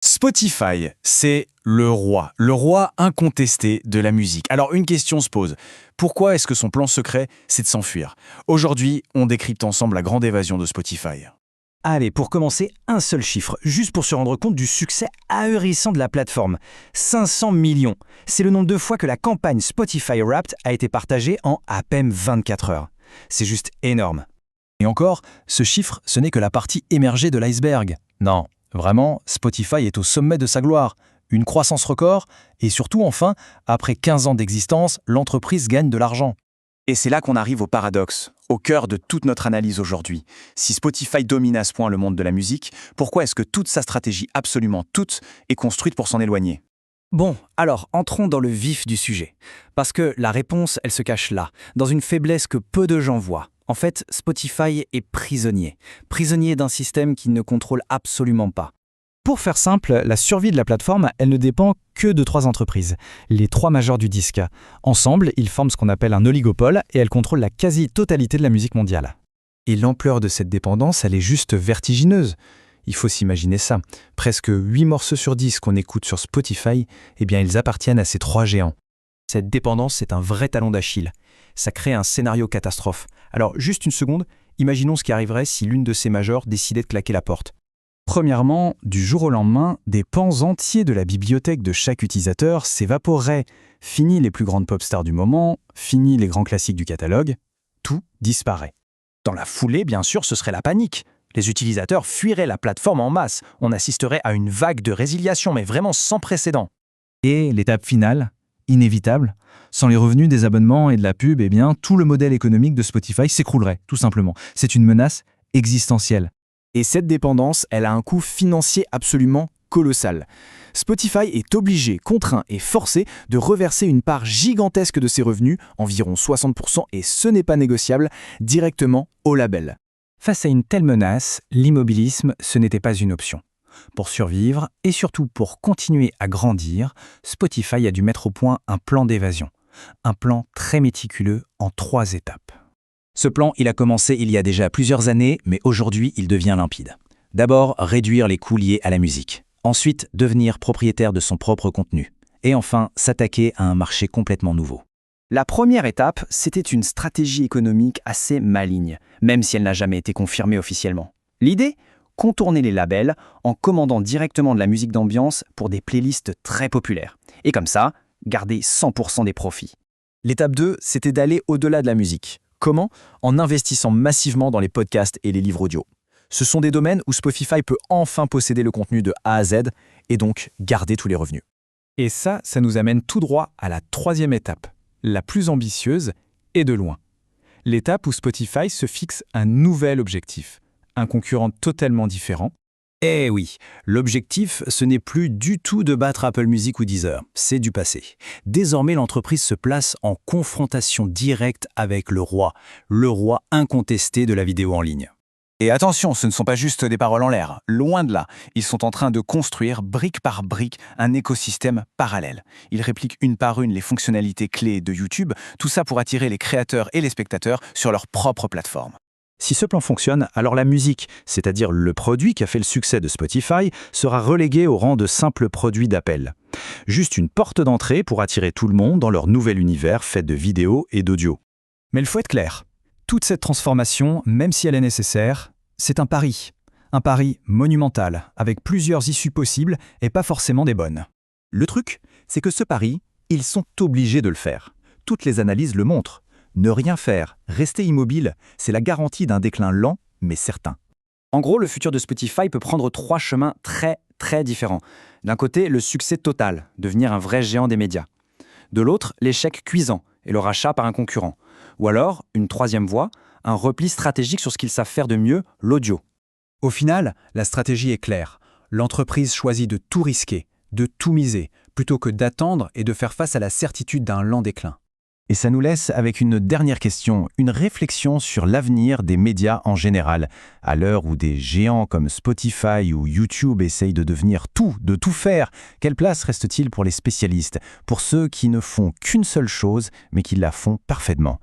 Spotify, c'est le roi incontesté de la musique. Alors une question se pose, pourquoi est-ce que son plan secret, c'est de s'enfuir? Aujourd'hui, on décrypte ensemble la grande évasion de Spotify. Allez, pour commencer, un seul chiffre, juste pour se rendre compte du succès ahurissant de la plateforme. 500 millions. C'est le nombre de fois que la campagne Spotify Wrapped a été partagée en à peine 24 heures. C'est juste énorme. Et encore, ce chiffre, ce n'est que la partie émergée de l'iceberg. Non, vraiment, Spotify est au sommet de sa gloire. Une croissance record, et surtout, enfin, après 15 ans d'existence, l'entreprise gagne de l'argent. Et c'est là qu'on arrive au paradoxe, au cœur de toute notre analyse aujourd'hui. Si Spotify domine à ce point le monde de la musique, pourquoi est-ce que toute sa stratégie, absolument toute, est construite pour s'en éloigner? Bon, alors entrons dans le vif du sujet. Parce que la réponse, elle se cache là, dans une faiblesse que peu de gens voient. En fait, Spotify est prisonnier d'un système qu'il ne contrôle absolument pas. Pour faire simple, la survie de la plateforme, elle ne dépend que de 3 entreprises, les 3 majors du disque. Ensemble, ils forment ce qu'on appelle un oligopole et elles contrôlent la quasi-totalité de la musique mondiale. Et l'ampleur de cette dépendance, elle est juste vertigineuse. Il faut s'imaginer ça. Presque 8 morceaux sur 10 qu'on écoute sur Spotify, eh bien, ils appartiennent à ces 3 géants. Cette dépendance, c'est un vrai talon d'Achille. Ça crée un scénario catastrophe. Alors, juste une seconde, imaginons ce qui arriverait si l'une de ces majors décidait de claquer la porte. Premièrement, du jour au lendemain, des pans entiers de la bibliothèque de chaque utilisateur s'évaporeraient. Fini les plus grandes pop stars du moment, fini les grands classiques du catalogue, tout disparaît. Dans la foulée, bien sûr, ce serait la panique. Les utilisateurs fuiraient la plateforme en masse. On assisterait à une vague de résiliation, mais vraiment sans précédent. Et l'étape finale, inévitable, sans les revenus des abonnements et de la pub, eh bien, tout le modèle économique de Spotify s'écroulerait, tout simplement. C'est une menace existentielle. Et cette dépendance, elle a un coût financier absolument colossal. Spotify est obligé, contraint et forcé de reverser une part gigantesque de ses revenus, environ 60%, et ce n'est pas négociable, directement au label. Face à une telle menace, l'immobilisme, ce n'était pas une option. Pour survivre, et surtout pour continuer à grandir, Spotify a dû mettre au point un plan d'évasion. Un plan très méticuleux en 3 étapes. Ce plan, il a commencé il y a déjà plusieurs années, mais aujourd'hui, il devient limpide. D'abord, réduire les coûts liés à la musique. Ensuite, devenir propriétaire de son propre contenu. Et enfin, s'attaquer à un marché complètement nouveau. La première étape, c'était une stratégie économique assez maligne, même si elle n'a jamais été confirmée officiellement. L'idée ? Contourner les labels en commandant directement de la musique d'ambiance pour des playlists très populaires. Et comme ça, garder 100% des profits. L'étape 2, c'était d'aller au-delà de la musique. Comment ? En investissant massivement dans les podcasts et les livres audio. Ce sont des domaines où Spotify peut enfin posséder le contenu de A à Z et donc garder tous les revenus. Et ça nous amène tout droit à la 3e étape, la plus ambitieuse et de loin. L'étape où Spotify se fixe un nouvel objectif, un concurrent totalement différent. Eh oui, l'objectif, ce n'est plus du tout de battre Apple Music ou Deezer, c'est du passé. Désormais, l'entreprise se place en confrontation directe avec le roi incontesté de la vidéo en ligne. Et attention, ce ne sont pas juste des paroles en l'air, loin de là. Ils sont en train de construire, brique par brique, un écosystème parallèle. Ils répliquent une par une les fonctionnalités clés de YouTube, tout ça pour attirer les créateurs et les spectateurs sur leur propre plateforme. Si ce plan fonctionne, alors la musique, c'est-à-dire le produit qui a fait le succès de Spotify, sera reléguée au rang de simple produit d'appel. Juste une porte d'entrée pour attirer tout le monde dans leur nouvel univers fait de vidéos et d'audio. Mais il faut être clair, toute cette transformation, même si elle est nécessaire, c'est un pari monumental, avec plusieurs issues possibles et pas forcément des bonnes. Le truc, c'est que ce pari, ils sont obligés de le faire. Toutes les analyses le montrent. Ne rien faire, rester immobile, c'est la garantie d'un déclin lent, mais certain. En gros, le futur de Spotify peut prendre 3 chemins très différents. D'un côté, le succès total, devenir un vrai géant des médias. De l'autre, l'échec cuisant et le rachat par un concurrent. Ou alors, une 3e voie, un repli stratégique sur ce qu'ils savent faire de mieux, l'audio. Au final, la stratégie est claire. L'entreprise choisit de tout risquer, de tout miser, plutôt que d'attendre et de faire face à la certitude d'un lent déclin. Et ça nous laisse avec une dernière question, une réflexion sur l'avenir des médias en général. À l'heure où des géants comme Spotify ou YouTube essayent de devenir tout, de tout faire, quelle place reste-t-il pour les spécialistes, pour ceux qui ne font qu'une seule chose, mais qui la font parfaitement?